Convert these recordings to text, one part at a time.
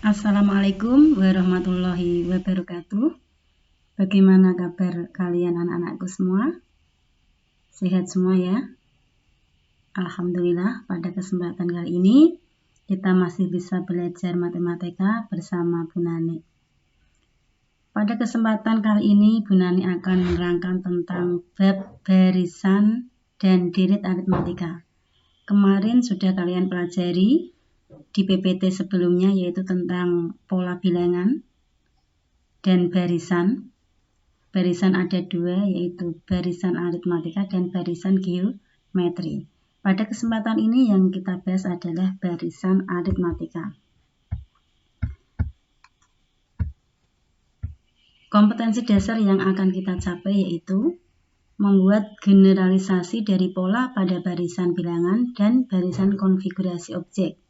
Assalamualaikum warahmatullahi wabarakatuh. Bagaimana kabar kalian anak-anakku semua? Sehat semua ya? Alhamdulillah, pada kesempatan kali ini kita masih bisa belajar matematika bersama Bu Nani. Pada kesempatan kali ini Bu Nani akan menerangkan tentang bab barisan dan deret aritmatika. Kemarin sudah kalian pelajari di PPT sebelumnya, yaitu tentang pola bilangan dan barisan. Barisan ada dua, yaitu barisan aritmatika dan barisan geometri. Pada kesempatan ini yang kita bahas adalah barisan aritmatika. Kompetensi dasar yang akan kita capai yaitu membuat generalisasi dari pola pada barisan bilangan dan barisan konfigurasi objek.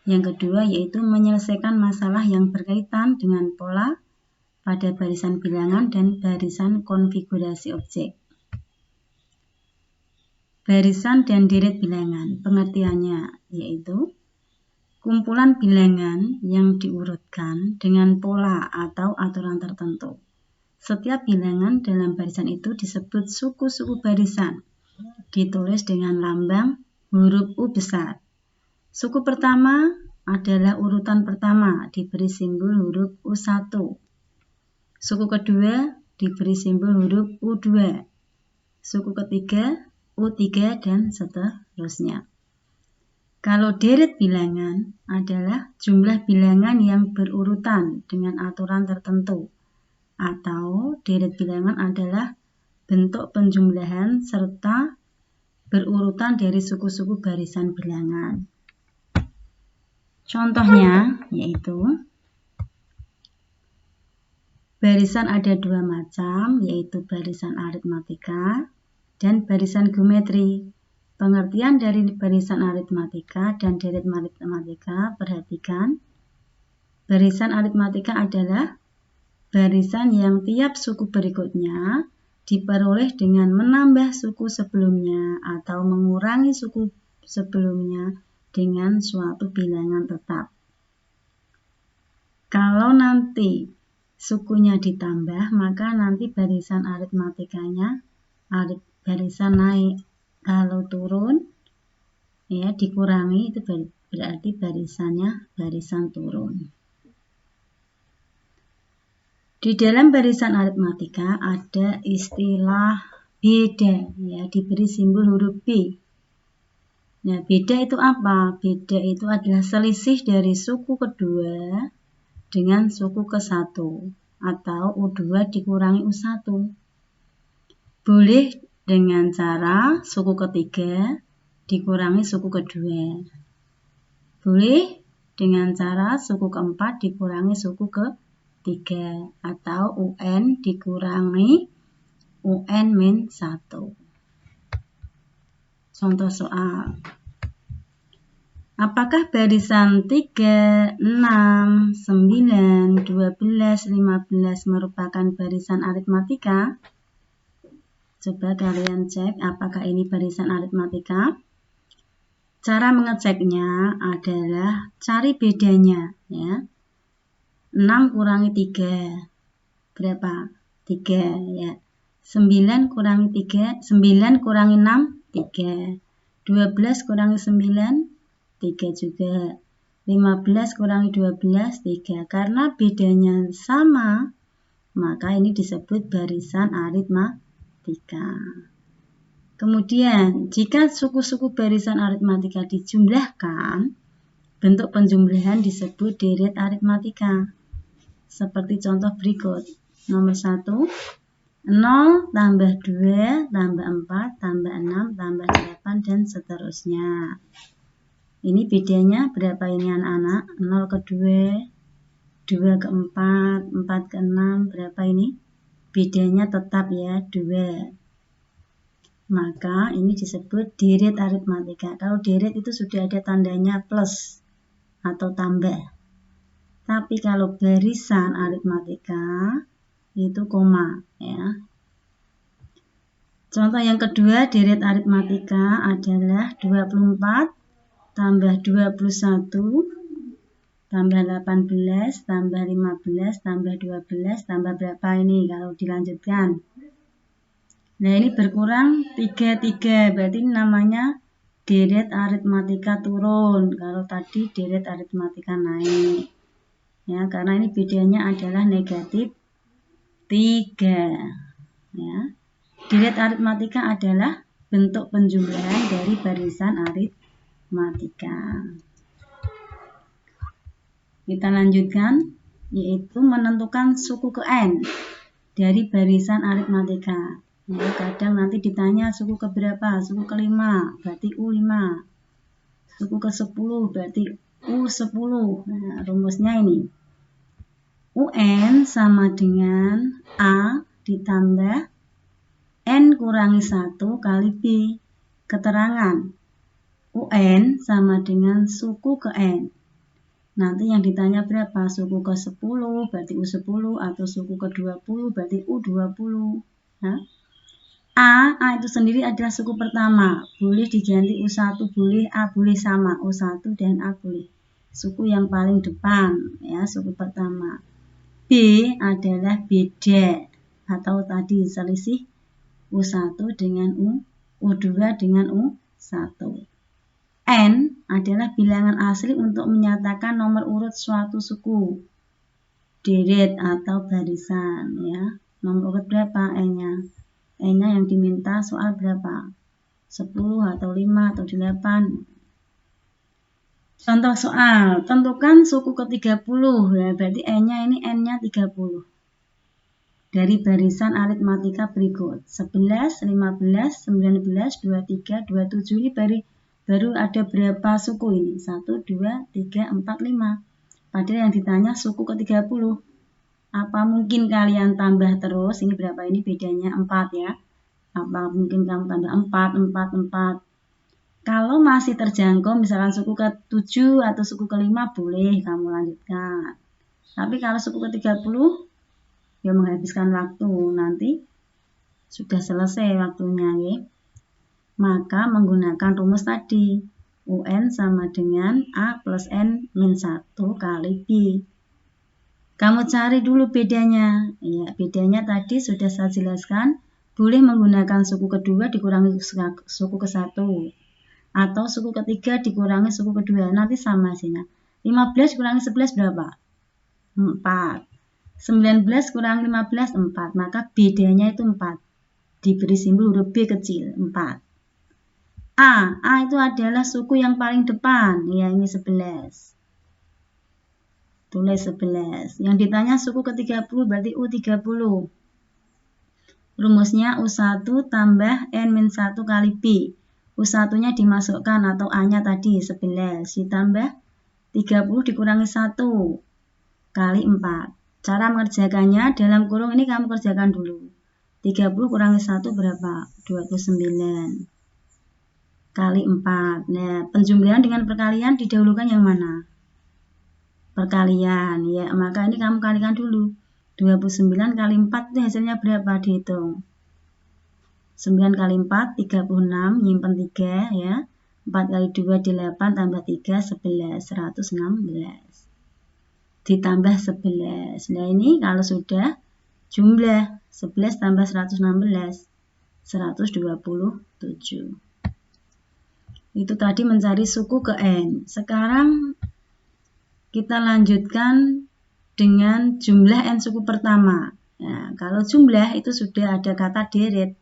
Yang kedua yaitu menyelesaikan masalah yang berkaitan dengan pola pada barisan bilangan dan barisan konfigurasi objek. Barisan dan deret bilangan, pengertiannya yaitu kumpulan bilangan yang diurutkan dengan pola atau aturan tertentu. Setiap bilangan dalam barisan itu disebut suku-suku barisan, ditulis dengan lambang huruf U besar. Suku pertama adalah urutan pertama, diberi simbol huruf U1. Suku kedua diberi simbol huruf U2. Suku ketiga U3 dan seterusnya. Kalau deret bilangan adalah jumlah bilangan yang berurutan dengan aturan tertentu, atau deret bilangan adalah bentuk penjumlahan serta berurutan dari suku-suku barisan bilangan. Contohnya yaitu barisan ada dua macam, yaitu barisan aritmatika dan barisan geometri. Pengertian dari barisan aritmatika dan deret aritmatika, perhatikan. Barisan aritmatika adalah barisan yang tiap suku berikutnya diperoleh dengan menambah suku sebelumnya atau mengurangi suku sebelumnya dengan suatu bilangan tetap. Kalau nanti sukunya ditambah, maka nanti barisan aritmatikanya barisan naik. Kalau turun, ya dikurangi, itu berarti barisannya barisan turun. Di dalam barisan aritmatika ada istilah beda, ya diberi simbol huruf B. Nah, beda itu apa? Beda itu adalah selisih dari suku kedua dengan suku ke-1 atau U2 dikurangi U1. Boleh dengan cara suku ketiga dikurangi suku kedua. Boleh dengan cara suku keempat dikurangi suku ketiga atau UN dikurangi UN-1. Contoh soal. Apakah barisan 3, 6, 9, 12, 15 merupakan barisan aritmatika? Coba kalian cek apakah ini barisan aritmatika. Cara mengeceknya adalah cari bedanya, ya. 6 kurangi 3 berapa? 3 ya. 9 kurangi 3, 9 kurangi 6 3. 12 kurangi 9 3 juga. 15 kurangi 12 3. Karena bedanya sama, maka ini disebut barisan aritmatika. Kemudian, jika suku-suku barisan aritmatika dijumlahkan, bentuk penjumlahan disebut deret aritmatika. Seperti contoh berikut. Nomor 1, 0 tambah 2 tambah 4 tambah 6 tambah 8 dan seterusnya. Ini bedanya berapa ini anak-anak? 0 ke 2, 2 ke 4, 4 ke 6, berapa ini? Bedanya tetap ya, 2. Maka ini disebut deret aritmatika. Kalau deret itu sudah ada tandanya plus atau tambah. Tapi kalau barisan aritmatika itu koma ya. Contoh yang kedua, deret aritmatika adalah 24 tambah 21 tambah 18, tambah 15, tambah 12, tambah berapa ini kalau dilanjutkan? Nah, ini berkurang 33, berarti ini namanya deret aritmatika turun. Kalau tadi deret aritmatika naik. Ya, karena ini bedanya adalah negatif 3. Ya. Deret aritmatika adalah bentuk penjumlahan dari barisan aritmatika. Kita lanjutkan, yaitu menentukan suku ke N dari barisan aritmatika. Ya, kadang nanti ditanya suku ke berapa, suku ke 5, berarti U5. Suku ke 10, berarti U10. Nah, rumusnya ini. UN sama dengan A ditambah N kurangi 1 kali B. Keterangan. UN sama dengan suku ke N. Nanti yang ditanya berapa? Suku ke 10 berarti U10 atau suku ke 20 berarti U20. Nah, A itu sendiri adalah suku pertama. Boleh diganti U1, boleh A, boleh sama. U1 dan A boleh. Suku yang paling depan, ya, suku pertama. B adalah beda atau tadi selisih U1 dengan U2 dengan U1. N adalah bilangan asli untuk menyatakan nomor urut suatu suku. Deret atau barisan, ya. Nomor urut berapa N-nya? N-nya yang diminta soal berapa? 10 atau 5 atau 8. Contoh soal, tentukan suku ke-30, ya, berarti N-nya ini N-nya 30. Dari barisan aritmatika berikut, 11, 15, 19, 23, 27, ini baru ada berapa suku ini? 1, 2, 3, 4, 5. Padahal yang ditanya suku ke-30. Apa mungkin kalian tambah terus? Ini berapa? Ini bedanya 4 ya. Apa mungkin kamu tambah 4, 4, 4. Kalau masih terjangkau, misalkan suku ke-7 atau suku ke-5, boleh kamu lanjutkan. Tapi kalau suku ke-30, ya menghabiskan waktu. Nanti sudah selesai waktunya ya. Maka menggunakan rumus tadi. UN sama dengan A plus N min 1 kali B. Kamu cari dulu bedanya. Ya, bedanya tadi sudah saya jelaskan. Boleh menggunakan suku kedua dikurangi suku ke-1. Atau suku ketiga dikurangi suku kedua. Nanti sama hasilnya. 15 kurangi 11 berapa? 4. 19 kurangi 15, 4. Maka bedanya itu 4. Diberi simbol huruf B kecil, 4. A itu adalah suku yang paling depan. Ya, ini 11. Tulis 11. Yang ditanya suku ke-30 berarti U30. Rumusnya U1 tambah N-1 kali B. U1-nya dimasukkan atau A-nya tadi 11. Ditambah 30 dikurangi 1 kali 4. Cara mengerjakannya dalam kurung ini kamu kerjakan dulu. 30 kurangi 1 berapa? 29. Kali 4. Nah, penjumlahan dengan perkalian didahulukan yang mana? Perkalian, ya, maka ini kamu kalikan dulu. 29 kali 4 itu hasilnya berapa? Dihitung. 9 kali 4, 36, nyimpen 3, ya. 4 kali 2, 8, tambah 3, 11, 116. Ditambah 11. Nah, ini kalau sudah jumlah 11 tambah 116, 127. Itu tadi mencari suku ke N. Sekarang kita lanjutkan dengan jumlah N suku pertama. Nah, kalau jumlah itu sudah ada kata deret.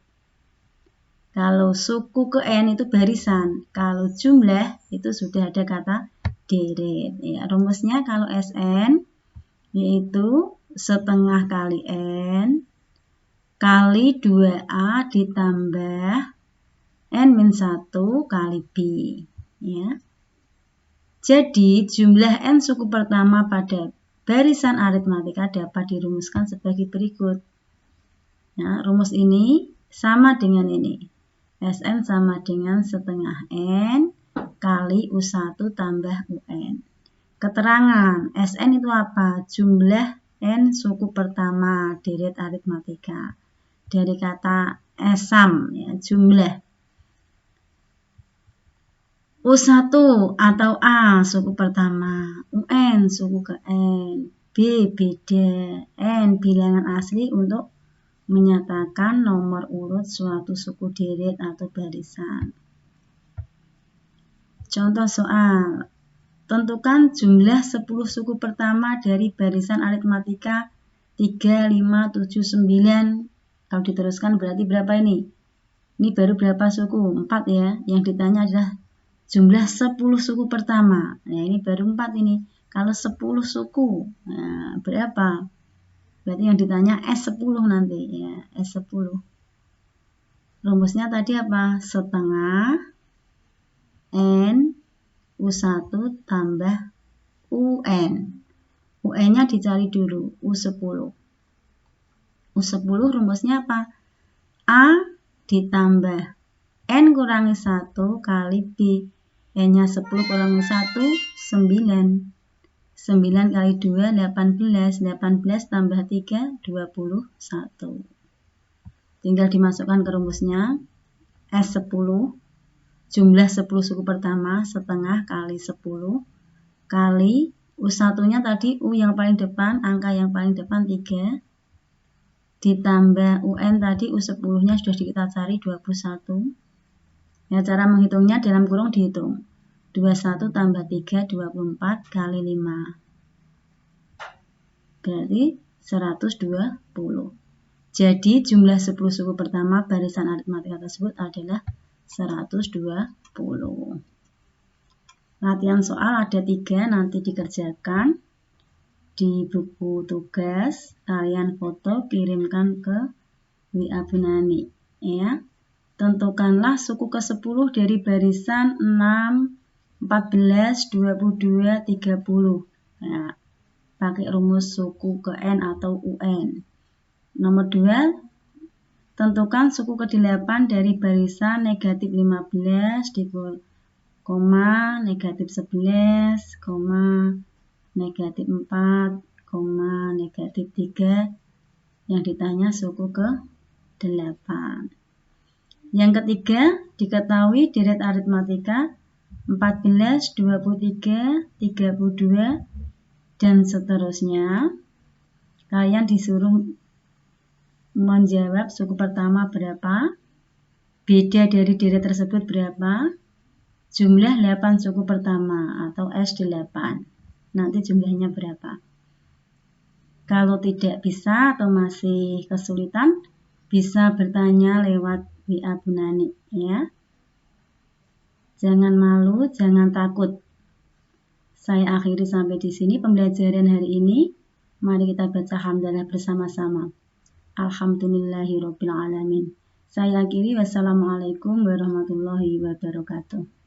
Kalau suku ke N itu barisan. Kalau jumlah itu sudah ada kata deret. Ya, rumusnya kalau Sn yaitu setengah kali N kali 2A ditambah N-1 kali B. Ya. Jadi, jumlah N suku pertama pada barisan aritmatika dapat dirumuskan sebagai berikut. Nah, rumus ini sama dengan ini. Sn sama dengan setengah N kali U1 tambah UN. Keterangan, Sn itu apa? Jumlah N suku pertama deret aritmatika. Dari kata esam, ya, jumlah. U1 atau A suku pertama, UN suku ke N, B beda, N bilangan asli untuk menyatakan nomor urut suatu suku deret atau barisan. Contoh soal, tentukan jumlah 10 suku pertama dari barisan aritmatika 3, 5, 7, 9. Kalau diteruskan berarti berapa ini? Ini baru berapa suku? 4 ya. Yang ditanya adalah jumlah 10 suku pertama. Nah, ini baru 4 ini. Kalau 10 suku, nah, berapa? Berarti yang ditanya S10 nanti ya, S10. Rumusnya tadi apa? Setengah N U1 tambah UN. UN-nya dicari dulu, U10. U10 rumusnya apa? A ditambah N kurangi 1 kali B. N-nya 10 kurangi 1, 9. 9 kali 2, 18. 18 tambah 3, 21. Tinggal dimasukkan ke rumusnya. S10, jumlah 10 suku pertama, setengah kali 10, kali U1-nya tadi, U yang paling depan, angka yang paling depan 3, ditambah UN tadi, U10-nya sudah kita cari 21. Ya, cara menghitungnya dalam kurung dihitung. 21 tambah 3, 24 kali 5. Berarti 120. Jadi jumlah 10 suku pertama barisan aritmatika tersebut adalah 120. Latihan soal ada 3, nanti dikerjakan di buku tugas. Kalian foto, kirimkan ke WA Bu Nani ya. Tentukanlah suku ke-10 dari barisan 6, 14, 22, 30. Ya, pakai rumus suku ke N atau UN. Nomor 2, tentukan suku ke-8 dari barisan negatif 15, koma, negatif 11, koma, negatif 4, koma, negatif 3. Yang ditanya suku ke-8. Yang ketiga, diketahui deret aritmatika 14, 23, 32, dan seterusnya. Kalian disuruh menjawab suku pertama berapa, beda dari deret tersebut berapa, jumlah 8 suku pertama atau S8. Nanti jumlahnya berapa. Kalau tidak bisa atau masih kesulitan, bisa bertanya lewat WA Bu Nani ya. Jangan malu, jangan takut. Saya akhiri sampai di sini pembelajaran hari ini. Mari kita baca hamdalah bersama-sama. Alhamdulillahirabbil alamin. Saya akhiri, wassalamualaikum warahmatullahi wabarakatuh.